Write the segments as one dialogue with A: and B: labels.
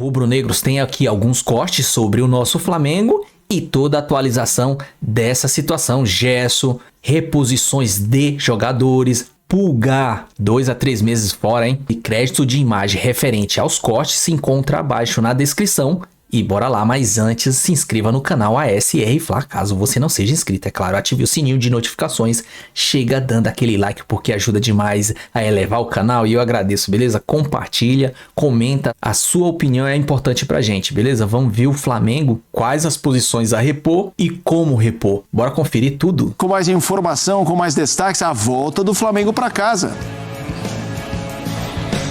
A: Rubro-negros tem aqui alguns cortes sobre o nosso Flamengo e toda a atualização dessa situação. Gerson, reposições de jogadores, Pulgar, 2 a 3 meses fora, hein? E crédito de imagem referente aos cortes se encontra abaixo na descrição. E bora lá, mas antes se inscreva no canal ASR Fla, caso você não seja inscrito, é claro, ative o sininho de notificações, chega dando aquele like porque ajuda demais a elevar o canal e eu agradeço, beleza? Compartilha, comenta, a sua opinião é importante pra gente, beleza? Vamos ver o Flamengo, quais as posições a repor e como repor, bora conferir tudo.
B: Com mais informação, com mais destaques, a volta do Flamengo pra casa.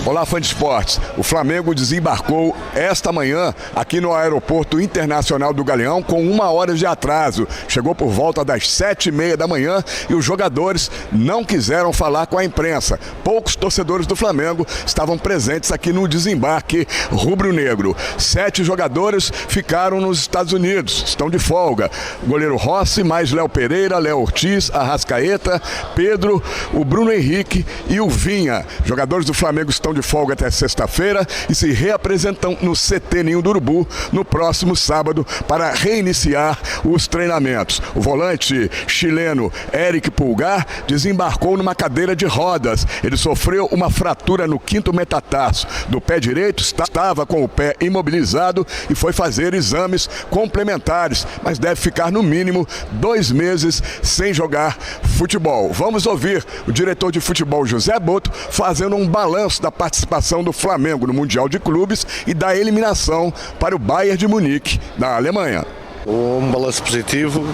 C: Olá, fã de esportes. O Flamengo desembarcou esta manhã aqui no Aeroporto Internacional do Galeão com 1 hora de atraso. Chegou por volta das 7h30 da manhã e os jogadores não quiseram falar com a imprensa. Poucos torcedores do Flamengo estavam presentes aqui no desembarque rubro-negro. 7 jogadores ficaram nos Estados Unidos, estão de folga. O goleiro Rossi, mais Léo Pereira, Léo Ortiz, Arrascaeta, Pedro, o Bruno Henrique e o Vinha. Jogadores do Flamengo estão de folga até sexta-feira e se reapresentam no CT Ninho do Urubu no próximo sábado para reiniciar os treinamentos. O volante chileno Eric Pulgar desembarcou numa cadeira de rodas. Ele sofreu uma fratura no 5º metatarso do pé direito, estava com o pé imobilizado e foi fazer exames complementares, mas deve ficar no mínimo 2 meses sem jogar futebol. Vamos ouvir o diretor de futebol José Boto fazendo um balanço da participação do Flamengo no Mundial de Clubes e da eliminação para o Bayern de Munique, da Alemanha.
D: Um balanço positivo,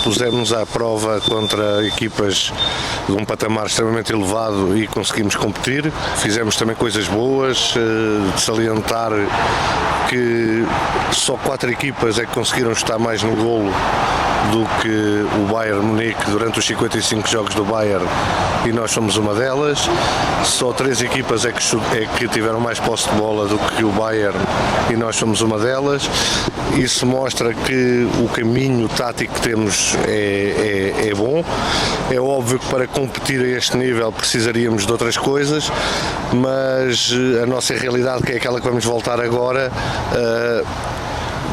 D: pusemos à prova contra equipas de um patamar extremamente elevado e conseguimos competir. Fizemos também coisas boas, de salientar que só 4 equipas é que conseguiram chutar mais no golo do que o Bayern Munique durante os 55 jogos do Bayern e nós somos uma delas. Só 3 equipas é que tiveram mais posse de bola do que o Bayern e nós somos uma delas. Isso mostra que o caminho tático que temos é bom. É óbvio que para competir a este nível precisaríamos de outras coisas, mas a nossa realidade, que é aquela que vamos voltar agora,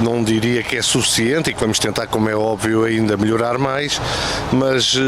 D: não diria que é suficiente e que vamos tentar, como é óbvio, ainda melhorar mais, mas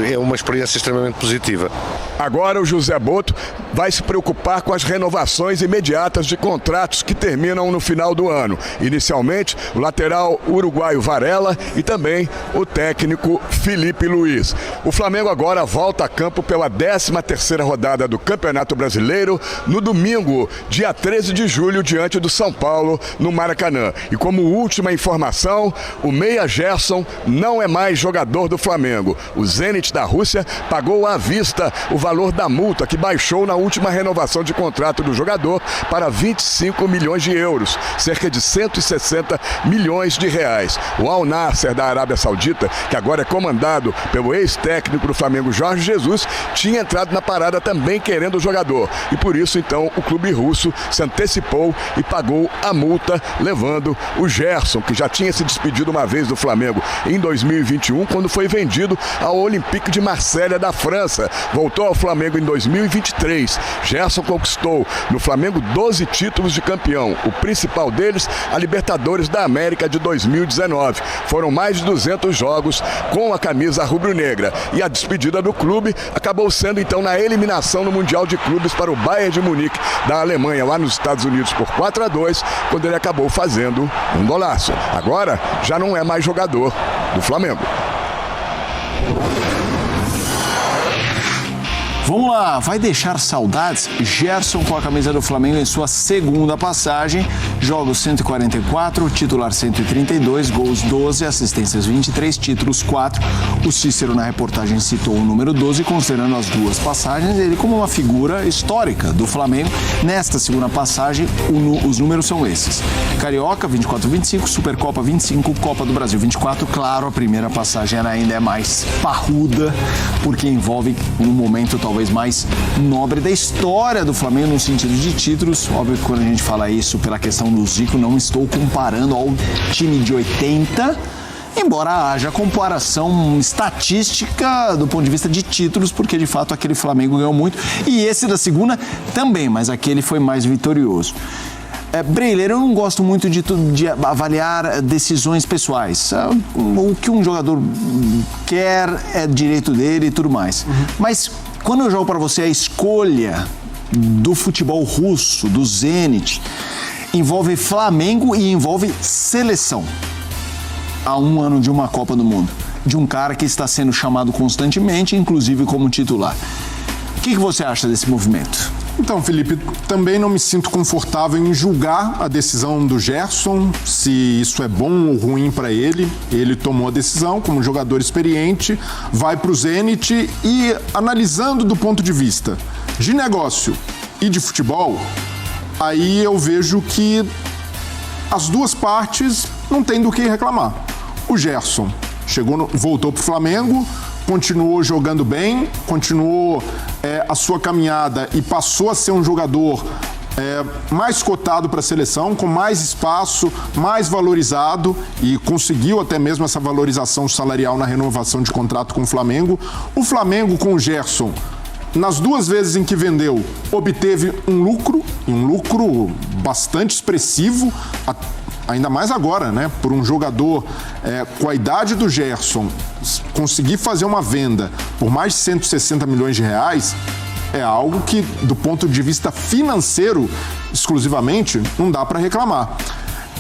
D: é uma experiência extremamente positiva.
C: Agora o José Boto vai se preocupar com as renovações imediatas de contratos que terminam no final do ano. Inicialmente, o lateral uruguaio Varela e também o técnico Felipe Luiz. O Flamengo agora volta a campo pela 13ª rodada do Campeonato Brasileiro no domingo, dia 13 de julho, diante do São Paulo, no Maracanã. E como última informação, o meia Gerson não é mais jogador do Flamengo. O Zenit da Rússia pagou à vista o valor da multa que baixou na última renovação de contrato do jogador para 25 milhões de euros, cerca de 160 milhões de reais. O Al Nassr da Arábia Saudita, que agora é comandado pelo ex-técnico do Flamengo Jorge Jesus, tinha entrado na parada também querendo o jogador. E por isso, então, o clube russo se antecipou e pagou a multa, levando o Gerson, que já tinha se despedido uma vez do Flamengo em 2021, quando foi vendido ao Olympique de Marselha da França. Voltou ao Flamengo em 2023. Gerson conquistou no Flamengo 12 títulos de campeão. O principal deles, a Libertadores da América de 2019. Foram mais de 200 jogos com a camisa rubro-negra. E a despedida do clube acabou sendo então na eliminação no Mundial de Clubes para o Bayern de Munique da Alemanha, lá nos Estados Unidos, por 4-2, quando ele acabou fazendo um golaço. Agora já não é mais jogador do Flamengo.
B: Vamos lá, vai deixar saudades? Gerson com a camisa do Flamengo em sua segunda passagem, jogos 144, titular 132, gols 12, assistências 23, títulos 4. O Cícero na reportagem citou o número 12, considerando as 2 passagens, ele como uma figura histórica do Flamengo. Nesta segunda passagem, os números são esses: Carioca 24-25, Supercopa 25, Copa do Brasil 24. Claro, a primeira passagem ainda é mais parruda, porque envolve um momento talvez mais nobre da história do Flamengo no sentido de títulos. Óbvio que quando a gente fala isso pela questão do Zico, não estou comparando ao time de 80, embora haja comparação estatística do ponto de vista de títulos, porque de fato aquele Flamengo ganhou muito e esse da segunda também, mas aquele foi mais vitorioso. Breiler, eu não gosto muito de avaliar decisões pessoais. O que um jogador quer é direito dele e tudo mais. Mas quando eu jogo para você a escolha do futebol russo, do Zenit, envolve Flamengo e envolve seleção. Há um ano de uma Copa do Mundo, de um cara que está sendo chamado constantemente, inclusive como titular. O que você acha desse movimento?
E: Então, Felipe, também não me sinto confortável em julgar a decisão do Gerson, se isso é bom ou ruim para ele. Ele tomou a decisão como jogador experiente, vai para o Zenit e, analisando do ponto de vista de negócio e de futebol, aí eu vejo que as duas partes não têm do que reclamar. O Gerson voltou para o Flamengo, continuou jogando bem, continuou a sua caminhada e passou a ser um jogador mais cotado para a seleção, com mais espaço, mais valorizado, e conseguiu até mesmo essa valorização salarial na renovação de contrato com o Flamengo. O Flamengo, com o Gerson, nas duas vezes em que vendeu, obteve um lucro bastante expressivo, ainda mais agora, né? Por um jogador com a idade do Gerson, conseguir fazer uma venda por mais de 160 milhões de reais é algo que, do ponto de vista financeiro, exclusivamente, não dá para reclamar.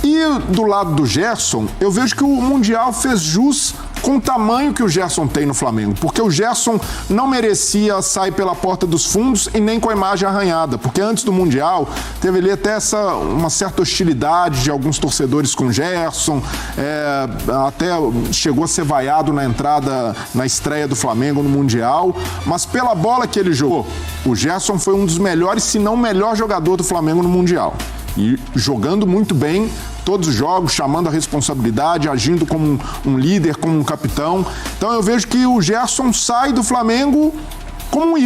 E: E do lado do Gerson, eu vejo que o Mundial fez jus com o tamanho que o Gerson tem no Flamengo, porque o Gerson não merecia sair pela porta dos fundos e nem com a imagem arranhada, porque antes do Mundial teve ali até uma certa hostilidade de alguns torcedores com o Gerson, até chegou a ser vaiado na estreia do Flamengo no Mundial, mas pela bola que ele jogou, o Gerson foi um dos melhores, se não o melhor jogador do Flamengo no Mundial. E jogando muito bem todos os jogos, chamando a responsabilidade, agindo como um líder, como um capitão. Então eu vejo que o Gerson sai do Flamengo como um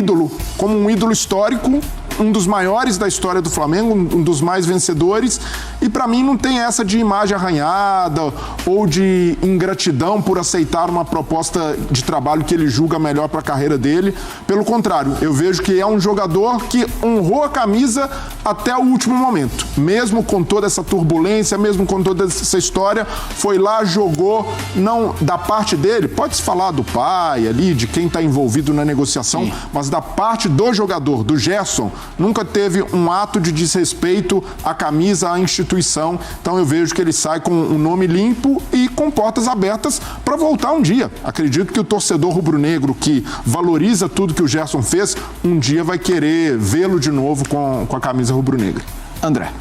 E: ídolo histórico, um dos maiores da história do Flamengo, um dos mais vencedores, e para mim não tem essa de imagem arranhada ou de ingratidão por aceitar uma proposta de trabalho que ele julga melhor para a carreira dele. Pelo contrário, eu vejo que é um jogador que honrou a camisa até o último momento, mesmo com toda essa turbulência, mesmo com toda essa história, foi lá, jogou, não da parte dele, pode-se falar do pai ali, de quem está envolvido na negociação, sim, mas da parte do jogador, do Gerson, nunca teve um ato de desrespeito à camisa, à instituição. Então eu vejo que ele sai com um nome limpo e com portas abertas para voltar um dia. Acredito que o torcedor rubro-negro, que valoriza tudo que o Gerson fez, um dia vai querer vê-lo de novo com a camisa rubro-negra. André.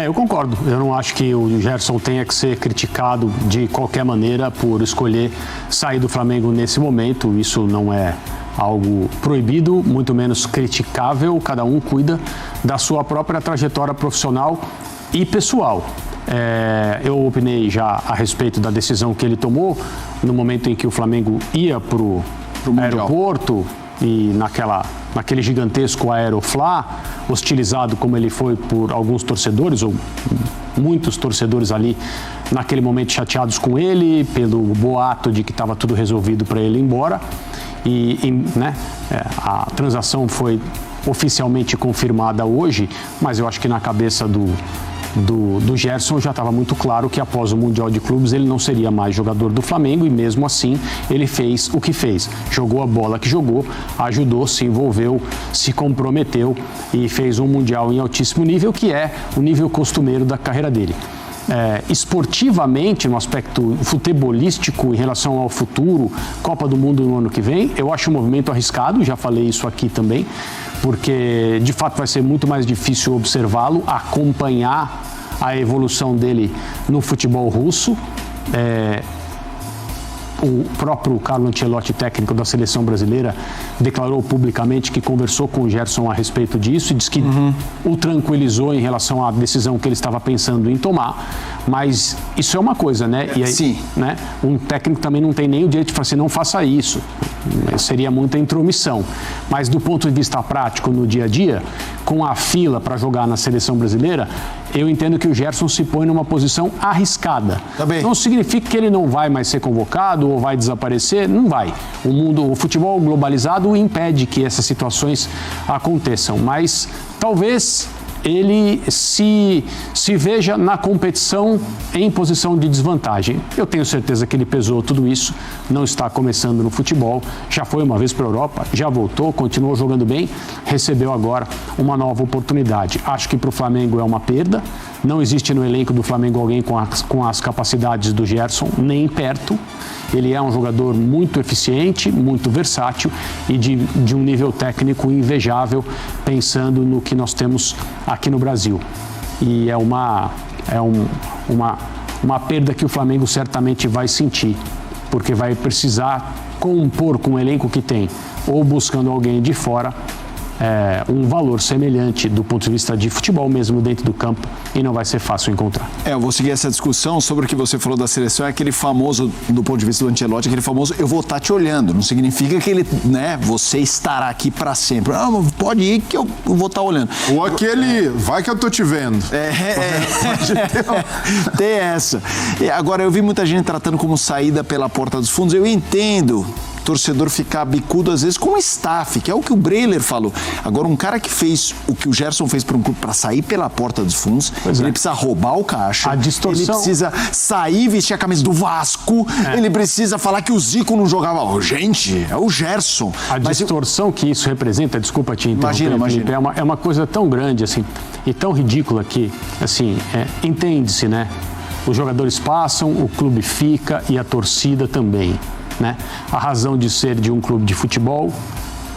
F: Eu concordo. Eu não acho que o Gerson tenha que ser criticado de qualquer maneira por escolher sair do Flamengo nesse momento. Isso não é algo proibido, muito menos criticável. Cada um cuida da sua própria trajetória profissional e pessoal. Eu opinei já a respeito da decisão que ele tomou no momento em que o Flamengo ia para o aeroporto e naquele gigantesco Aeroflá, hostilizado como ele foi por alguns torcedores, ou muitos torcedores ali naquele momento chateados com ele, pelo boato de que estava tudo resolvido para ele ir embora. A transação foi oficialmente confirmada hoje, mas eu acho que na cabeça do Gerson já estava muito claro que após o Mundial de Clubes ele não seria mais jogador do Flamengo, e mesmo assim ele fez o que fez, jogou a bola que jogou, ajudou, se envolveu, se comprometeu e fez um Mundial em altíssimo nível, que é o nível costumeiro da carreira dele. Esportivamente, no aspecto futebolístico, em relação ao futuro, Copa do Mundo no ano que vem, eu acho um movimento arriscado, já falei isso aqui também, porque de fato vai ser muito mais difícil observá-lo, acompanhar a evolução dele no futebol russo. O próprio Carlo Ancelotti, técnico da seleção brasileira, declarou publicamente que conversou com o Gerson a respeito disso e disse que o tranquilizou em relação à decisão que ele estava pensando em tomar. Mas isso é uma coisa, né? E aí,
B: sim,
F: né? Um técnico também não tem nem o direito de falar assim, não faça isso. Seria muita intromissão. Mas do ponto de vista prático, no dia a dia, com a fila para jogar na seleção brasileira, eu entendo que o Gerson se põe numa posição arriscada. Não significa que ele não vai mais ser convocado ou vai desaparecer, não vai. O futebol globalizado impede que essas situações aconteçam, mas talvez ele se veja na competição em posição de desvantagem. Eu tenho certeza que ele pesou tudo isso, não está começando no futebol, já foi uma vez para a Europa, já voltou, continuou jogando bem, recebeu agora uma nova oportunidade. Acho que para o Flamengo é uma perda, não existe no elenco do Flamengo alguém com as capacidades do Gerson, nem perto. Ele é um jogador muito eficiente, muito versátil e de um nível técnico invejável, pensando no que nós temos aqui no Brasil. E é uma perda que o Flamengo certamente vai sentir, porque vai precisar compor com o elenco que tem, ou buscando alguém de fora, um valor semelhante do ponto de vista de futebol mesmo dentro do campo, e não vai ser fácil encontrar.
B: Eu vou seguir essa discussão sobre o que você falou da seleção, é aquele famoso, do ponto de vista do Ancelotti, aquele famoso eu vou estar te olhando, não significa que ele, você estará aqui para sempre. Pode ir que eu vou estar olhando.
E: Ou aquele, vai que eu tô te vendo.
B: Tem essa. Agora, eu vi muita gente tratando como saída pela porta dos fundos, eu entendo torcedor ficar bicudo às vezes com o staff, que é o que o Breiler falou. Agora, um cara que fez o que o Gerson fez para um clube para sair pela porta dos fundos, ele precisa roubar o caixa,
F: a distorção...
B: ele precisa sair e vestir a camisa do Vasco, ele precisa falar que o Zico não jogava. Gente, é o Gerson.
F: A distorção que isso representa, desculpa te interromper,
B: imagina.
F: É uma coisa tão grande assim, e tão ridícula que, assim, entende-se, né? Os jogadores passam, o clube fica e a torcida também. Né? A razão de ser de um clube de futebol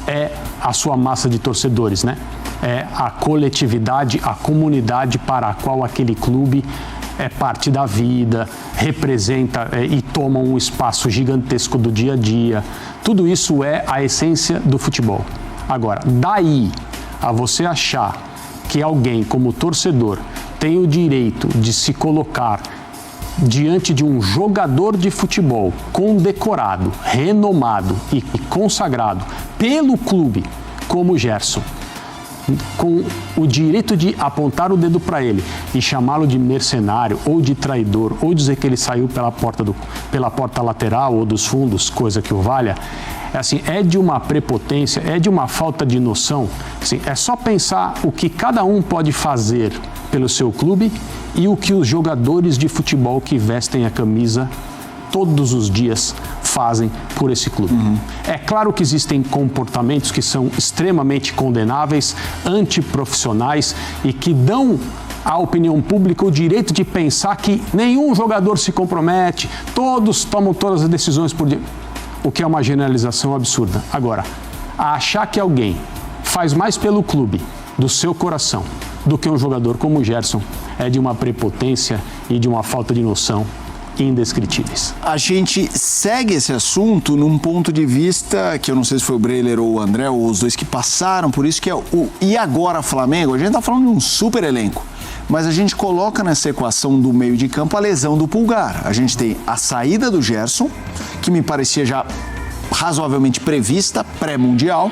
F: é a sua massa de torcedores, né? É a coletividade, a comunidade para a qual aquele clube é parte da vida, representa e toma um espaço gigantesco do dia a dia. Tudo isso é a essência do futebol. Agora, daí a você achar que alguém como torcedor tem o direito de se colocar diante de um jogador de futebol condecorado, renomado e consagrado pelo clube, como o Gerson, com o direito de apontar o dedo para ele e chamá-lo de mercenário ou de traidor, ou dizer que ele saiu pela porta lateral ou dos fundos, coisa que o valha, é de uma prepotência, é de uma falta de noção. Assim, é só pensar o que cada um pode fazer pelo seu clube e o que os jogadores de futebol que vestem a camisa todos os dias fazem por esse clube. É claro que existem comportamentos que são extremamente condenáveis, antiprofissionais e que dão à opinião pública o direito de pensar que nenhum jogador se compromete, todos tomam todas as decisões por dia, o que é uma generalização absurda. Agora, achar que alguém faz mais pelo clube, do seu coração, do que um jogador como o Gerson, é de uma prepotência e de uma falta de noção indescritíveis.
B: A gente segue esse assunto num ponto de vista que eu não sei se foi o Breiler ou o André, ou os dois que passaram por isso, que é o e agora Flamengo. A gente tá falando de um super elenco, mas a gente coloca nessa equação do meio de campo a lesão do Pulgar. A gente tem a saída do Gerson, que me parecia já razoavelmente prevista, pré-mundial,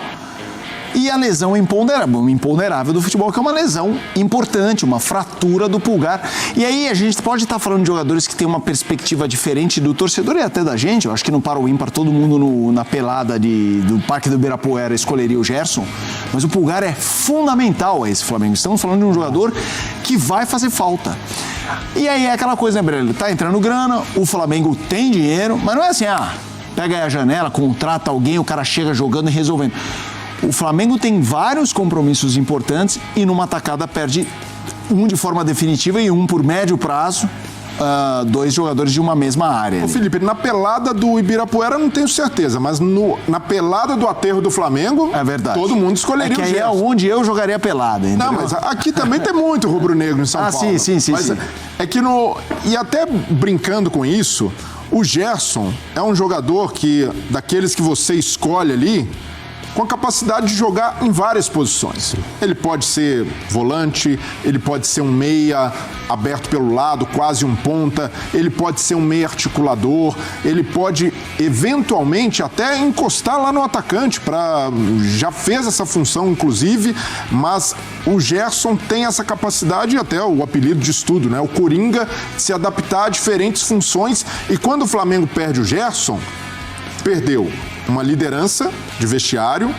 B: e a lesão imponderável do futebol, que é uma lesão importante, uma fratura do Pulgar. E aí a gente pode estar falando de jogadores que têm uma perspectiva diferente do torcedor e até da gente. Eu acho que no Para o Ímpar todo mundo na pelada do Parque do Ibirapuera escolheria o Gerson, mas o Pulgar é fundamental a esse Flamengo. Estamos falando de um jogador que vai fazer falta. E aí é aquela coisa, né, Breno? Tá entrando grana, o Flamengo tem dinheiro, mas não é assim, pega aí a janela, contrata alguém, o cara chega jogando e resolvendo. O Flamengo tem vários compromissos importantes e numa tacada perde um de forma definitiva e um por médio prazo, dois jogadores de uma mesma área.
E: Ô Felipe, na pelada do Ibirapuera não tenho certeza, mas na pelada do aterro do Flamengo,
B: é verdade,
E: todo mundo escolheria o Gerson.
B: É onde eu jogaria pelada, entendeu?
E: Não, mas aqui também tem muito rubro-negro em São Paulo.
B: Sim.
E: Mas é que e até brincando com isso, o Gerson é um jogador daqueles que você escolhe ali, com a capacidade de jogar em várias posições. Ele pode ser volante, ele pode ser um meia aberto pelo lado, quase um ponta, ele pode ser um meia articulador, ele pode eventualmente até encostar lá no atacante, já fez essa função inclusive, mas o Gerson tem essa capacidade, e até o apelido de estudo, né? O Coringa, de se adaptar a diferentes funções, e quando o Flamengo perde o Gerson, perdeu uma liderança de vestiário,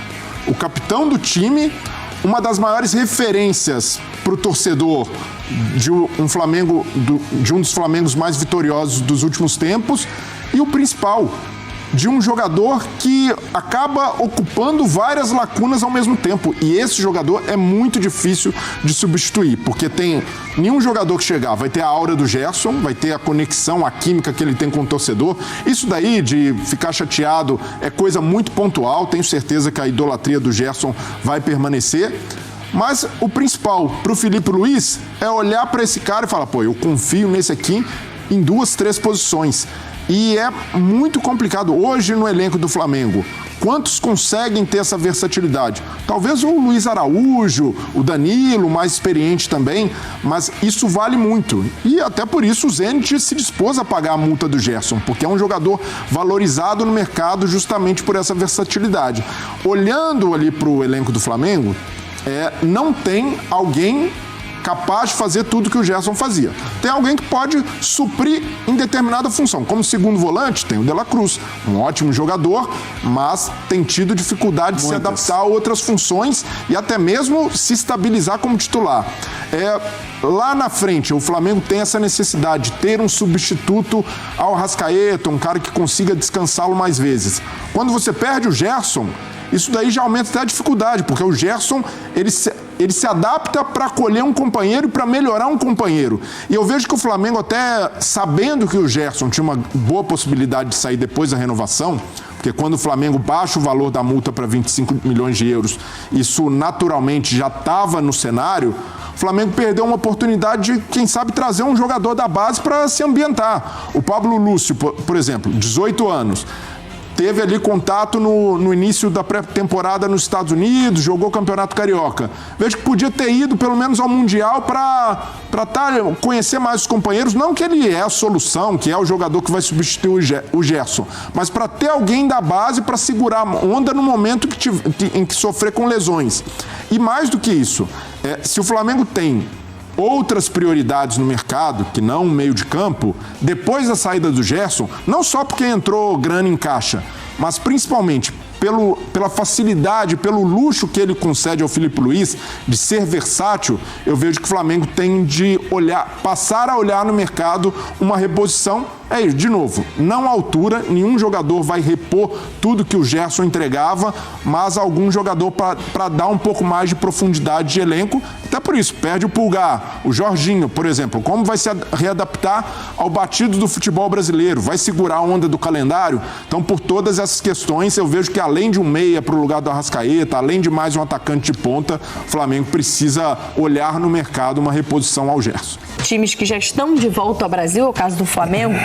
E: o capitão do time, uma das maiores referências para o torcedor de um Flamengo, de um dos Flamengos mais vitoriosos dos últimos tempos, e o principal, de um jogador que acaba ocupando várias lacunas ao mesmo tempo. E esse jogador é muito difícil de substituir, porque tem nenhum jogador que chegar vai ter a aura do Gerson, vai ter a conexão, a química que ele tem com o torcedor. Isso daí de ficar chateado é coisa muito pontual, tenho certeza que a idolatria do Gerson vai permanecer. Mas o principal para o Filipe Luís é olhar para esse cara e falar, pô, eu confio nesse aqui em 2, 3 posições. E é muito complicado hoje no elenco do Flamengo. Quantos conseguem ter essa versatilidade? Talvez o Luiz Araújo, o Danilo, mais experiente também, mas isso vale muito. E até por isso o Zenit se dispôs a pagar a multa do Gerson, porque é um jogador valorizado no mercado justamente por essa versatilidade. Olhando ali para o elenco do Flamengo, não tem alguém capaz de fazer tudo que o Gerson fazia. Tem alguém que pode suprir em determinada função. Como segundo volante, tem o De La Cruz, um ótimo jogador, mas tem tido dificuldade de se adaptar a outras funções e até mesmo se estabilizar como titular. Lá na frente, o Flamengo tem essa necessidade de ter um substituto ao Arrascaeta, um cara que consiga descansá-lo mais vezes. Quando você perde o Gerson, isso daí já aumenta até a dificuldade, porque o Gerson, ele se adapta para acolher um companheiro e para melhorar um companheiro. E eu vejo que o Flamengo, até sabendo que o Gerson tinha uma boa possibilidade de sair depois da renovação, porque quando o Flamengo baixa o valor da multa para 25 milhões de euros, isso naturalmente já estava no cenário, o Flamengo perdeu uma oportunidade de, quem sabe, trazer um jogador da base para se ambientar. O Pablo Lúcio, por exemplo, 18 anos, teve ali contato no início da pré-temporada nos Estados Unidos, jogou o Campeonato Carioca. Vejo que podia ter ido pelo menos ao Mundial para conhecer mais os companheiros. Não que ele é a solução, que é o jogador que vai substituir o Gerson, mas para ter alguém da base para segurar a onda no momento em que sofrer com lesões. E mais do que isso, se o Flamengo tem outras prioridades no mercado, que não o meio de campo, depois da saída do Gerson, não só porque entrou grana em caixa, mas principalmente pela facilidade, pelo luxo que ele concede ao Filipe Luís de ser versátil, eu vejo que o Flamengo tem de passar a olhar no mercado uma reposição. De novo, não à altura, nenhum jogador vai repor tudo que o Gerson entregava, mas algum jogador para dar um pouco mais de profundidade de elenco. Até por isso, perde o Pulgar, o Jorginho, por exemplo. Como vai se readaptar ao batido do futebol brasileiro? Vai segurar a onda do calendário? Então, por todas essas questões, eu vejo que além de um meia para o lugar do Arrascaeta, além de mais um atacante de ponta, o Flamengo precisa olhar no mercado uma reposição ao Gerson.
G: Times que já estão de volta ao Brasil, o caso do Flamengo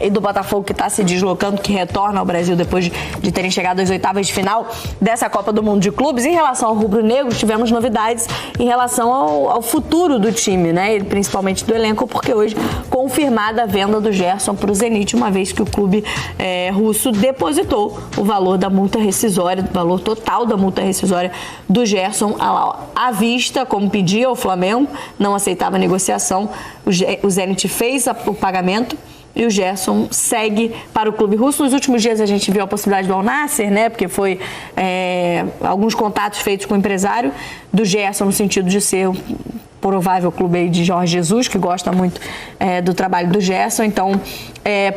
G: e do Botafogo, que está se deslocando, que retorna ao Brasil depois de terem chegado às oitavas de final dessa Copa do Mundo de Clubes. Em relação ao rubro-negro, tivemos novidades em relação ao futuro do time, né? E principalmente do elenco, porque hoje confirmada a venda do Gerson para o Zenit, uma vez que o clube russo depositou o valor da multa rescisória, o valor total da multa rescisória do Gerson à vista, como pedia o Flamengo, não aceitava a negociação. O Zenit fez o pagamento e o Gerson segue para o clube russo. Nos últimos dias a gente viu a possibilidade do Al Nassr, né? Porque foi alguns contatos feitos com o empresário do Gerson, no sentido de ser provável clube aí de Jorge Jesus, que gosta muito do trabalho do Gerson. Então,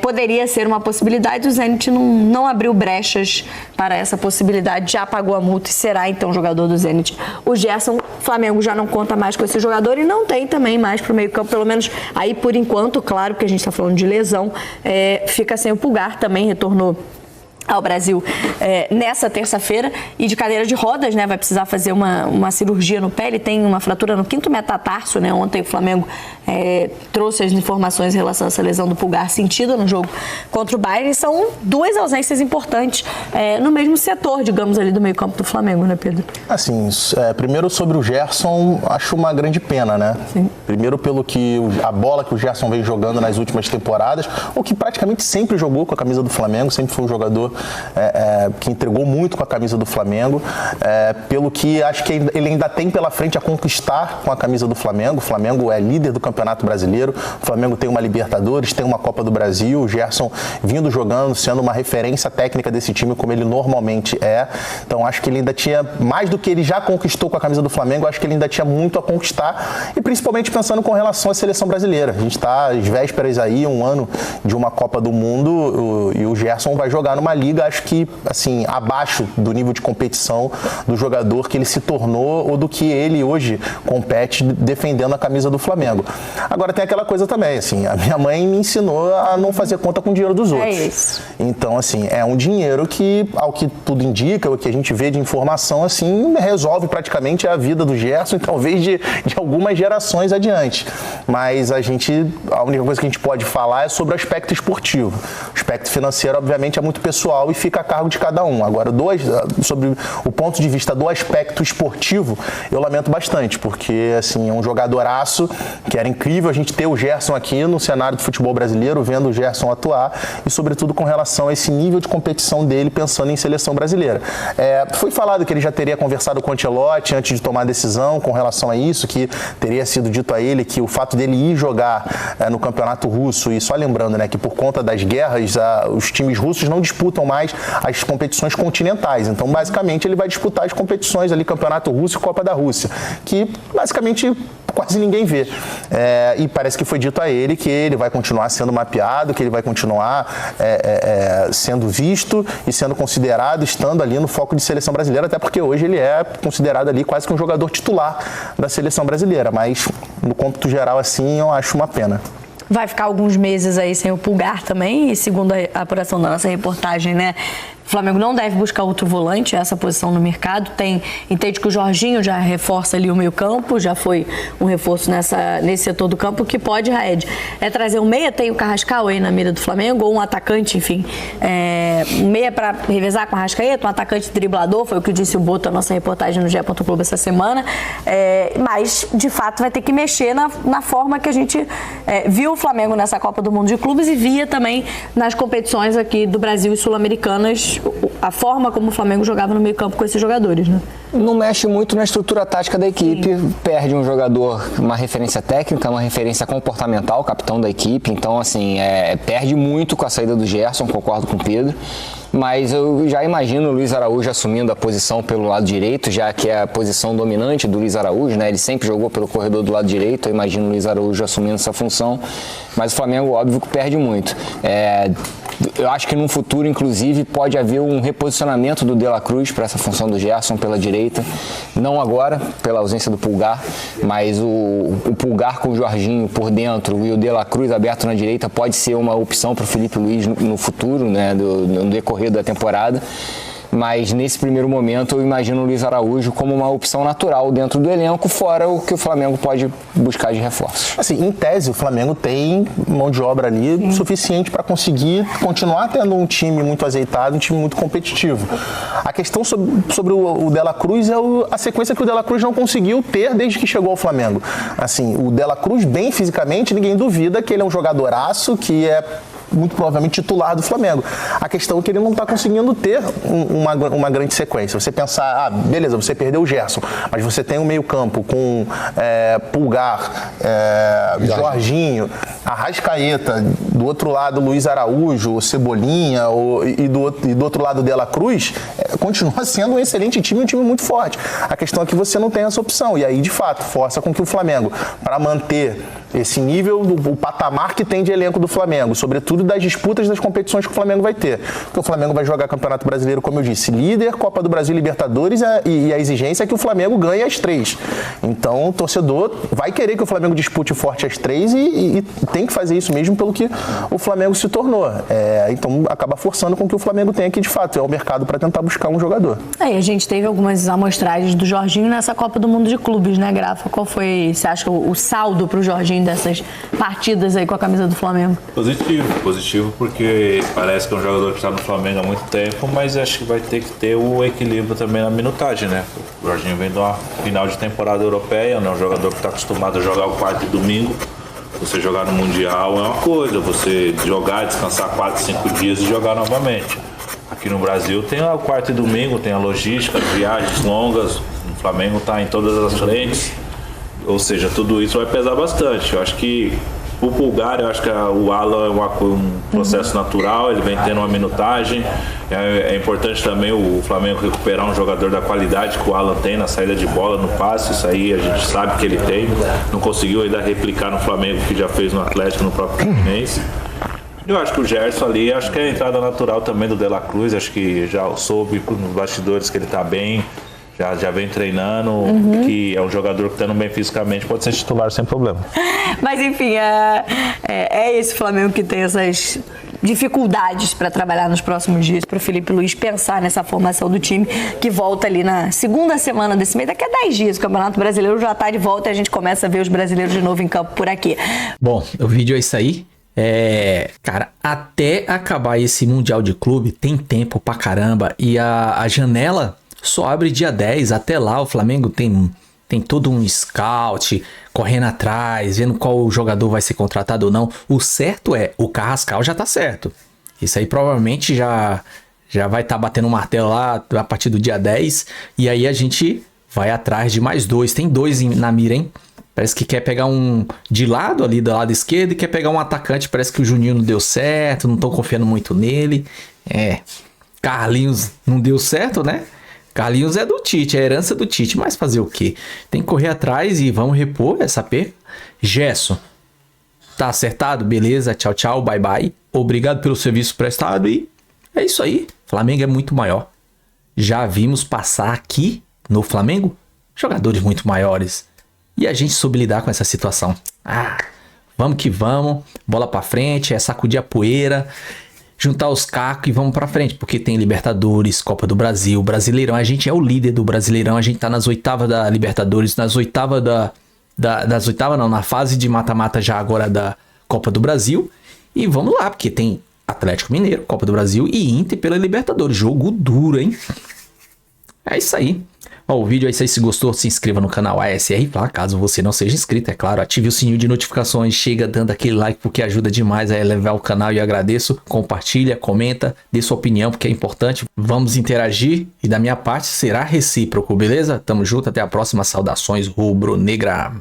G: poderia ser uma possibilidade. O Zenit não abriu brechas para essa possibilidade, já pagou a multa e será então jogador do Zenit. O Gerson, o Flamengo já não conta mais com esse jogador e não tem também mais para o meio campo, pelo menos aí por enquanto, claro que a gente está falando de lesão, fica sem o Pulgar, também retornou ao Brasil nessa terça-feira e de cadeira de rodas, né? Vai precisar fazer uma cirurgia no pé. Ele tem uma fratura no 5º metatarso, né? Ontem o Flamengo trouxe as informações em relação a essa lesão do Pulgar sentida no jogo contra o Bayern. E são 2 ausências importantes no mesmo setor, digamos, ali do meio-campo do Flamengo, né, Pedro?
H: Assim, primeiro sobre o Gerson, acho uma grande pena, né?
G: Sim.
H: Primeiro pelo que a bola que o Gerson vem jogando nas últimas temporadas, ou que praticamente sempre jogou com a camisa do Flamengo, sempre foi um jogador que entregou muito com a camisa do Flamengo, pelo que acho que ele ainda tem pela frente a conquistar com a camisa do Flamengo. O Flamengo é líder do Campeonato Brasileiro, o Flamengo tem uma Libertadores, tem uma Copa do Brasil, o Gerson vindo jogando, sendo uma referência técnica desse time como ele normalmente é. Então acho que ele ainda tinha, mais do que ele já conquistou com a camisa do Flamengo, acho que ele ainda tinha muito a conquistar, e principalmente pensando com relação à seleção brasileira. A gente está às vésperas aí, um ano de uma Copa do Mundo, e o Gerson vai jogar numa liga, acho que assim, abaixo do nível de competição do jogador que ele se tornou ou do que ele hoje compete defendendo a camisa do Flamengo. Agora tem aquela coisa também, assim, a minha mãe me ensinou a não fazer conta com o dinheiro dos outros.
G: É isso.
H: Então, assim, é um dinheiro que, ao que tudo indica, o que a gente vê de informação, assim, resolve praticamente a vida do Gerson e talvez de algumas gerações adiante. Mas a única coisa que a gente pode falar é sobre o aspecto esportivo. O aspecto financeiro, obviamente, é muito pessoal e fica a cargo de cada um. Agora, sobre o ponto de vista do aspecto esportivo, eu lamento bastante, porque, assim, é um jogadoraço que era incrível a gente ter o Gerson aqui no cenário do futebol brasileiro, vendo o Gerson atuar e, sobretudo, com relação a esse nível de competição dele, pensando em seleção brasileira. Foi falado que ele já teria conversado com o Ancelotti antes de tomar a decisão com relação a isso, que teria sido dito a ele que o fato dele ir jogar no campeonato russo, e só lembrando, né, que por conta das guerras, os times russos não disputam mais as competições continentais. Então, basicamente, ele vai disputar as competições ali, Campeonato Russo e Copa da Rússia, que basicamente quase ninguém vê. E parece que foi dito a ele que ele vai continuar sendo mapeado, que ele vai continuar sendo visto e sendo considerado, estando ali no foco de seleção brasileira, até porque hoje ele é considerado ali quase que um jogador titular da seleção brasileira. Mas, no cômputo geral, assim, eu acho uma pena.
G: Vai ficar alguns meses aí sem o Pulgar também, e segundo a apuração da nossa reportagem, né, o Flamengo não deve buscar outro volante, essa posição no mercado. Entende que o Jorginho já reforça ali o meio campo, já foi um reforço nesse setor do campo, que pode, Raed, trazer um meia, tem o Carrascal aí na mira do Flamengo, ou um atacante, enfim, um meia para revezar com o Arrascaeta, um atacante driblador, foi o que disse o Boto, a nossa reportagem no GE.Globo essa semana, mas, de fato, vai ter que mexer na forma que a gente viu o Flamengo nessa Copa do Mundo de Clubes e via também nas competições aqui do Brasil e sul-americanas, a forma como o Flamengo jogava no meio campo com esses jogadores, né?
I: Não mexe muito na estrutura tática da equipe. Sim. Perde um jogador, uma referência técnica, uma referência comportamental, capitão da equipe. Então, assim, perde muito com a saída do Gerson, concordo com o Pedro. Mas eu já imagino o Luiz Araújo assumindo a posição pelo lado direito, já que é a posição dominante do Luiz Araújo, né? Ele sempre jogou pelo corredor do lado direito, eu imagino o Luiz Araújo assumindo essa função. Mas o Flamengo, óbvio, que perde muito. Eu acho que no futuro, inclusive, pode haver um reposicionamento do De La Cruz para essa função do Gerson pela direita. Não agora, pela ausência do Pulgar, mas o Pulgar com o Jorginho por dentro e o De La Cruz aberto na direita pode ser uma opção para o Felipe Luiz no futuro, né, no decorrer da temporada. Mas nesse primeiro momento eu imagino o Luiz Araújo como uma opção natural dentro do elenco, fora o que o Flamengo pode buscar de reforços.
H: Assim, em tese, o Flamengo tem mão de obra ali suficiente para conseguir continuar tendo um time muito azeitado, um time muito competitivo. A questão sobre o De La Cruz é a sequência que o De La Cruz não conseguiu ter desde que chegou ao Flamengo. Assim, o De La Cruz, bem fisicamente, ninguém duvida que ele é um jogadoraço, que é muito provavelmente titular do Flamengo. A questão é que ele não está conseguindo ter uma grande sequência. Você pensar, beleza, você perdeu o Gerson, mas você tem um meio campo com Pulgar, Jorginho, Arrascaeta, do outro lado Luiz Araújo, Cebolinha, e do outro lado De La Cruz, continua sendo um excelente time, um time muito forte. A questão é que você não tem essa opção, e aí de fato força com que o Flamengo, para manter esse nível, o patamar que tem de elenco do Flamengo, sobretudo das disputas das competições que o Flamengo vai ter. Porque o Flamengo vai jogar Campeonato Brasileiro, como eu disse, líder, Copa do Brasil e Libertadores, e a exigência é que o Flamengo ganhe as três. Então o torcedor vai querer que o Flamengo dispute forte as três e tem que fazer isso mesmo pelo que o Flamengo se tornou. Então acaba forçando com que o Flamengo tenha que, de fato, o mercado para tentar buscar um jogador.
G: A gente teve algumas amostragens do Jorginho nessa Copa do Mundo de Clubes, né, Grafa? Qual foi, você acha, o saldo para o Jorginho dessas partidas aí com a camisa do Flamengo?
J: Positivo porque parece que é um jogador que está no Flamengo há muito tempo, mas acho que vai ter que ter o equilíbrio também na minutagem, né? O Jorginho vem de uma final de temporada europeia, né? Um jogador que está acostumado a jogar o quarto e domingo. Você jogar no Mundial é uma coisa, você jogar, descansar 4, 5 dias e jogar novamente. Aqui aqui no Brasil tem o quarto e domingo, tem a logística, viagens longas, o Flamengo está em todas as frentes, ou seja, tudo isso vai pesar bastante. Eu acho que o Pulgar, eu acho que o Alan é um processo natural, ele vem tendo uma minutagem. É importante também o Flamengo recuperar um jogador da qualidade que o Alan tem na saída de bola, no passe, isso aí a gente sabe que ele tem. Não conseguiu ainda replicar no Flamengo que já fez no Atlético, no próprio Fluminense. Eu acho que o Gerson ali, acho que é a entrada natural também do De La Cruz, acho que já soube nos bastidores que ele tá bem. Já vem treinando, que é um jogador que estando bem fisicamente, pode ser titular sem problema.
G: Mas enfim, é esse Flamengo que tem essas dificuldades para trabalhar nos próximos dias, para o Felipe Luiz pensar nessa formação do time que volta ali na segunda semana desse mês. Daqui a 10 dias o Campeonato Brasileiro já está de volta e a gente começa a ver os brasileiros de novo em campo por aqui.
A: Bom, o vídeo é isso aí. Cara, até acabar esse Mundial de Clube tem tempo pra caramba e a janela só abre dia 10, até lá o Flamengo tem todo um scout correndo atrás, vendo qual jogador vai ser contratado ou não. O certo o Carrascal já tá certo. Isso aí provavelmente já vai estar batendo um martelo lá a partir do dia 10. E aí a gente vai atrás de mais 2. Tem 2 na mira, hein? Parece que quer pegar um de lado ali, do lado esquerdo, e quer pegar um atacante. Parece que o Juninho não deu certo, não estão confiando muito nele. Carlinhos não deu certo, né? Carlinhos é do Tite, é a herança do Tite, mas fazer o quê? Tem que correr atrás e vamos repor essa perca. Gerson, tá acertado? Beleza, tchau, tchau, bye, bye. Obrigado pelo serviço prestado e é isso aí. Flamengo é muito maior. Já vimos passar aqui no Flamengo jogadores muito maiores. E a gente soube lidar com essa situação. Vamos que vamos, bola pra frente, é sacudir a poeira, juntar os cacos e vamos pra frente, porque tem Libertadores, Copa do Brasil, Brasileirão, a gente é o líder do Brasileirão, a gente tá nas oitavas da Libertadores, na fase de mata-mata já agora da Copa do Brasil, e vamos lá, porque tem Atlético Mineiro, Copa do Brasil e Inter pela Libertadores, jogo duro, hein? É isso aí. O vídeo é isso aí, se gostou, se inscreva no canal ASR, caso você não seja inscrito, é claro, ative o sininho de notificações, chega dando aquele like porque ajuda demais a elevar o canal e agradeço, compartilha, comenta, dê sua opinião porque é importante, vamos interagir e da minha parte será recíproco, beleza? Tamo junto, até a próxima, saudações rubro-negra.